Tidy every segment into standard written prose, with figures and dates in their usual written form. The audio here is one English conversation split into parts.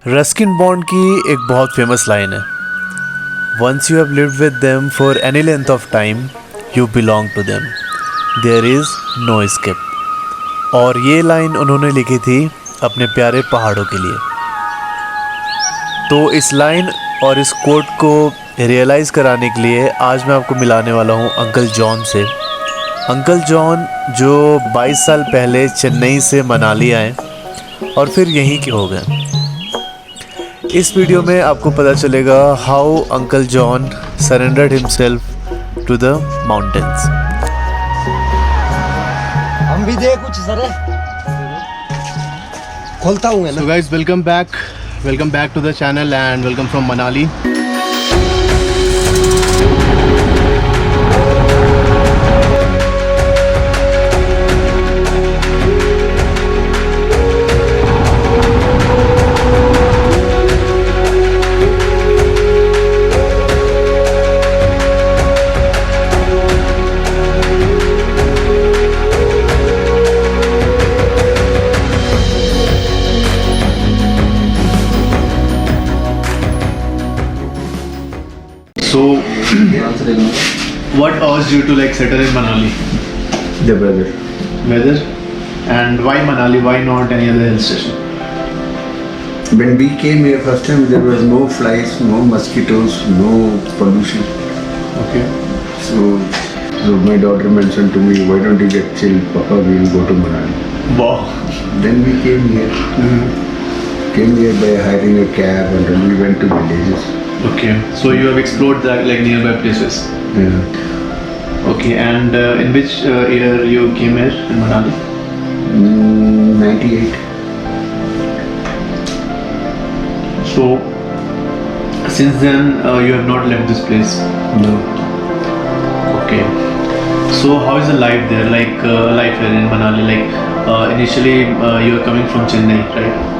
Ruskin bond की एक बहुत फेमस लाइन है, once you have lived with them for any length of time you belong to them, there is no escape. और ये line उन्होंने लिखी थी अपने प्यारे पहाड़ों के लिए। तो इस लाइन और इस कोट को रियलाइज़ कराने के लिए आज मैं आपको मिलाने वाला हूँ अंकल जॉन से। अंकल जॉन जो 22 साल पहले चेन्नई से मनाली आए और फिर यहीं के हो गए। इस वीडियो में आपको पता चलेगा how uncle John surrendered himself to the mountains. हम भी दे कुछ सर खोलता हूँ So guys, welcome back to the channel and welcome from Manali. So, what urged you to like settle in Manali? The weather. Weather? And why Manali? Why not any other hill station? When we came here first time, there was no flies, no mosquitoes, no pollution. Okay. So my daughter mentioned to me, why don't you get chill, Papa, we'll go to Manali. Wow. Then we came here. Came here by hiring a cab and then we went to villages. Okay. So you have explored that like nearby places. Yeah. Okay. And in which year you came here in Manali? 98. So since then you have not left this place. No. Okay. So how is the life there? Like life here in Manali? Like initially you are coming from Chennai, right?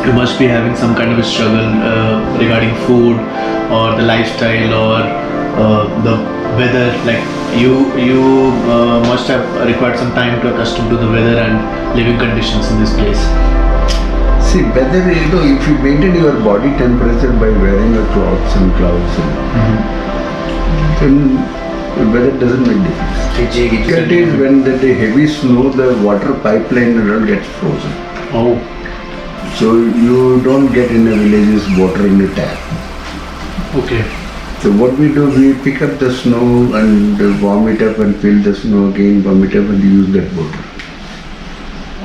You must be having some kind of a struggle regarding food or the lifestyle or the weather. Like you must have required some time to accustom to the weather and living conditions in this place. See, weather, if you maintain your body temperature by wearing a cloths and gloves, then the weather doesn't make difference. That is when the heavy snow, the water pipeline and all gets frozen. Oh. So you don't get in the villages water in the tap. Okay. So what we do, we pick up the snow and warm it up and fill the snow again, warm it up and use that water.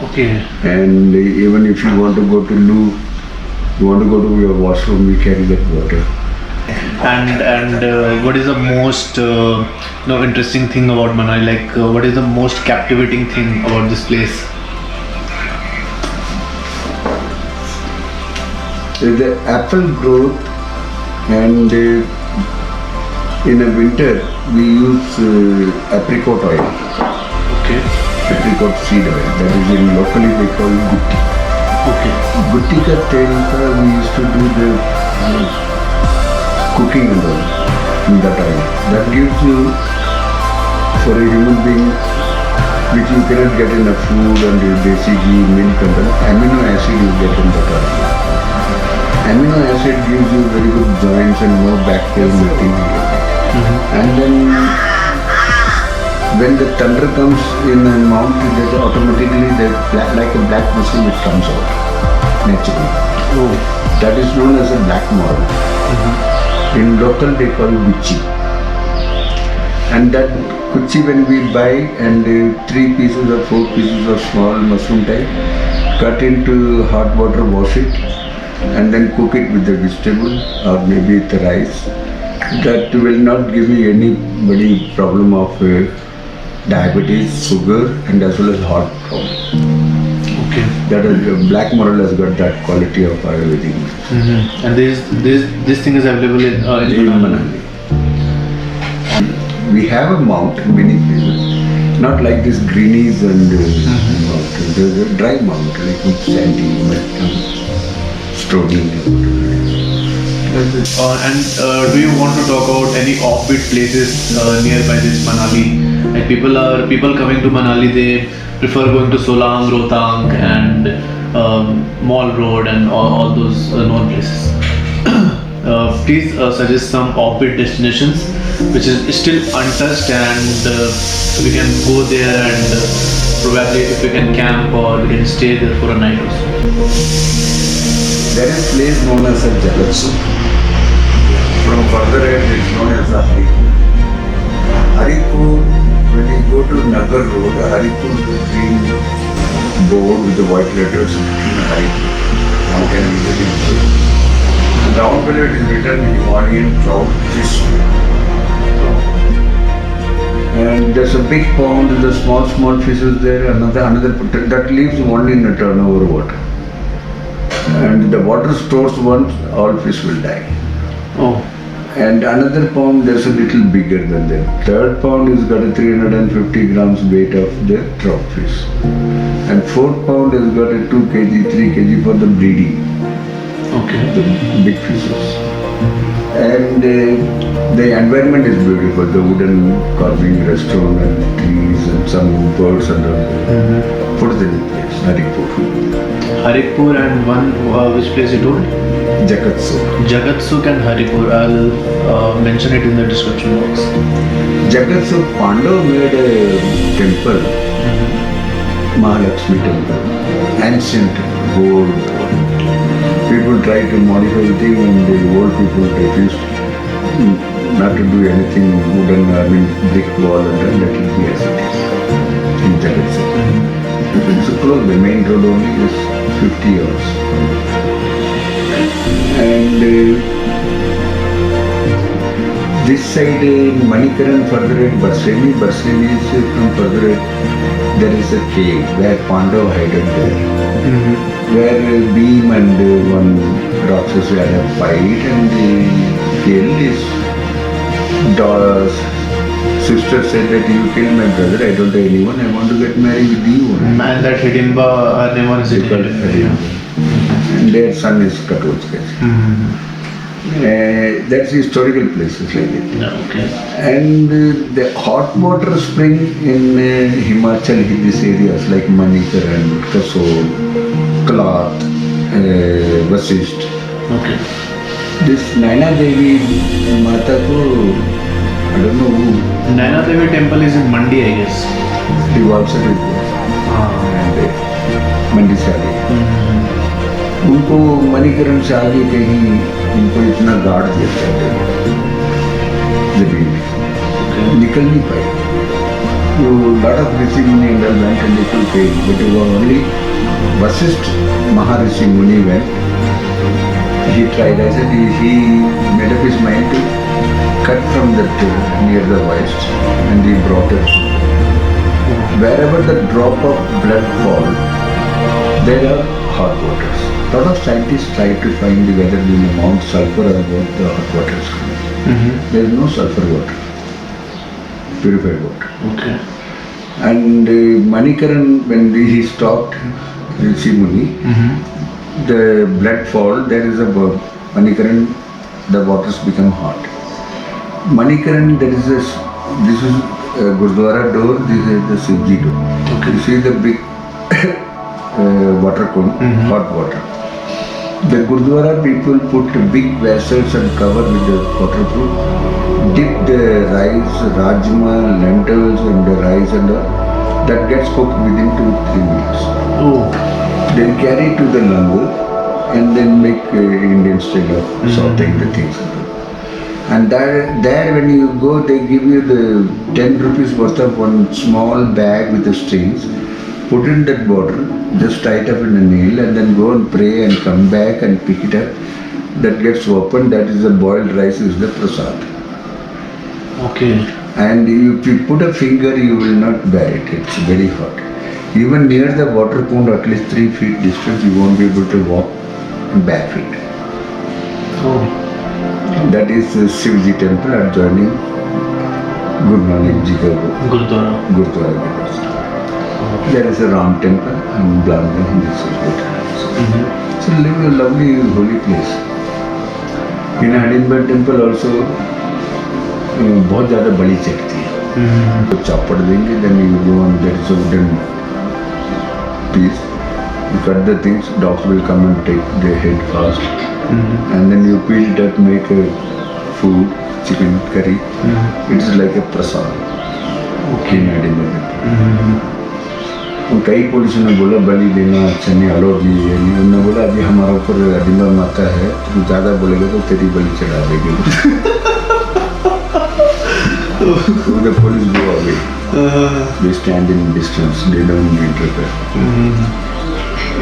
Okay. And even if you want to go to loo, you want to go to your washroom, we carry that water. And what is the most interesting thing about Manali? Like what is the most captivating thing about this place? The apple growth, and in a winter we use apricot oil, Okay. apricot seed oil. That is in locally they call gutti. Okay. Gutti ka tel ka we used to do the cooking and all in that oil. That gives you, for a human being, which you cannot get in a food and desi ghee, milk and all, amino acid you get in that oil. Amino acid gives you very good joints and no back pain, nothing. And then when the thunder comes in a mountain, there's automatically like a black machine it comes out naturally. Oh. That is known as a black marl. In local they call it gucci. And that gucci when we buy and 3 pieces or 4 pieces of small mushroom type, cut into hot water, wash it, and then cook it with the vegetable or maybe with the rice. That will not give me any problem of diabetes, sugar, and as well as heart problem. Okay. That is black marl has got that quality of Ayurvedic. And this thing is available in In Manali. Manali. We have a mount in many places, not like this greenies and mountain. There's a dry mount like sandy, stony. And do you want to talk about any offbeat places nearby this Manali? Like people coming to Manali, they prefer going to Solang, Rohtang, and Mall Road and all those known places. Please suggest some offbeat destinations which is still untouched, and we can go there, and probably if we can camp or we can stay there for a night or so. There is place known as a Jagatsu. From further end, it's known as a Haripur. Haripur, when you go to Nagar Road, Haripur is the green board with the white letters written Haripur. One can easily see. And down below it is written Himalayan trout fish. And there's a big pond with the small fishes there. Another that lives only in a turnover water. And the water stores once, all fish will die. Oh, And another pond, there's a little bigger than that. Third pond has got a 350 grams weight of the trout fish. And fourth pond has got a 2 kg, 3 kg for the breeding, okay. the big fishes. And the environment is beautiful. The wooden carving restaurant and trees and some birds and all. Photogenic place, Haripur. Haripur and one which place you told? Jagatsu. Jagatsuk and Haripur. I'll mention it in the description box. Jagatsu, Pandav made a temple, Mahalakshmi temple, ancient gold. People tried to modify the thing, and the old people refused not to do anything wooden, brick wall, and let it be as it is in Jagatsu. It's close, the main road only is 50 years. And this side in Manikaran, further at Barseni is from further at, there is a cave where Pandav hided there. Where Bhim and one Rakshasa had a fight, and they killed his daughter's sister. Said that you killed my brother, I don't have anyone, I want to get married with you. And that Hidimba, her name was Hidimba. And their son is Katochka. That's historical places like it. Yeah, okay. And the hot water spring in Himachal, in these areas like Manikaran, Kasol, Klath, Vasisht. Okay. This Naina Devi Mata ko, I don't know who, Naina Devi temple is in Mandi, I guess. he also did this. And Mandisari. उनको मणिकरण से आगे कहीं उनको इतना guard दिया जाता जमीन निकल नहीं पाए. So lot of Rishi Muni and all went and they could pay, but it was only Vasisht Maharishi Muni went. He tried. I said he made up his mind to cut from that near the west, and he brought it. Wherever the drop of blood fall, there are hot waters. Lot of scientists try to find whether the amount sulfur or what the hot water is coming. There is no sulfur water, purified water. Okay. And Manikaran, when he stopped Rishi Muni, the blood fall, there is a Manikaran, the waters become hot. Manikaran, there is this is Gurdwara door, this is the Sivji door. Okay. You see the big water cone, hot water. The Gurdwara people put big vessels and cover with the waterproof, dip the rice, rajma, lentils and the rice and that gets cooked within 2-3 minutes. Oh. Then carry to the langur and then make Indian style of sauteing the things. And there when you go, they give you the 10 rupees worth of one small bag with the strings. Put in that water, just tie it up in a nail and then go and pray and come back and pick it up. That gets opened, that is the boiled rice, is the prasad. Okay. And if you put a finger, you will not bear it, it's very hot. Even near the water pond, at least 3 feet distance, you won't be able to walk barefoot. Oh. That is the Shivji temple adjoining Guru Nanak Ji ka Gurdwara. Gurdwara. There is a Ram temple and Blanca in this hospital. It's a lovely holy place. In Hidimba temple also, बहुत ज़्यादा बलि चढ़ती है. तो चापड़ देंगे, then you go and there is a wooden piece. You cut the things, dogs will come and take their head fast. And then you peel that, make a food, chicken curry. It's like a prasad. Okay, animal. कई police ने बोला बलि देना अच्छा नहीं, allergy है नहीं। उन्होंने बोला अभी हमारा ऊपर अधिमा माता है, तू ज़्यादा बोलेगा तो तेरी बलि चढ़ा देगी। So the police go away. They stand in distance. They don't interfere.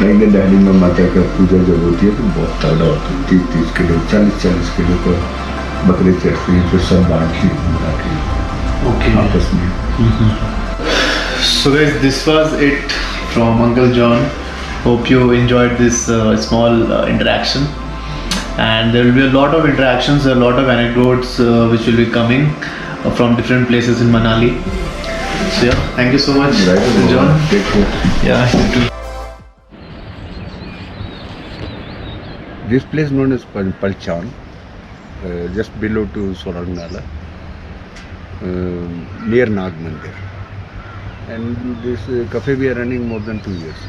Like the अधिमा माता का पूजा जब होती है तो बहुत तगड़ा होता है। 30-30 किलो, 40-40 किलो का बकरे चढ़ते हैं, फिर सब बांट के Okay. आपस में। So guys, this was it from Uncle John. Hope you enjoyed this small interaction, and there will be a lot of interactions, a lot of anecdotes which will be coming from different places in Manali. So yeah, thank you so much, Right, Uncle John. take care. Yeah, you too. This place known as Palchan, just below to Sorangnala, near Nag Mandir. And this cafe we are running more than 2 years.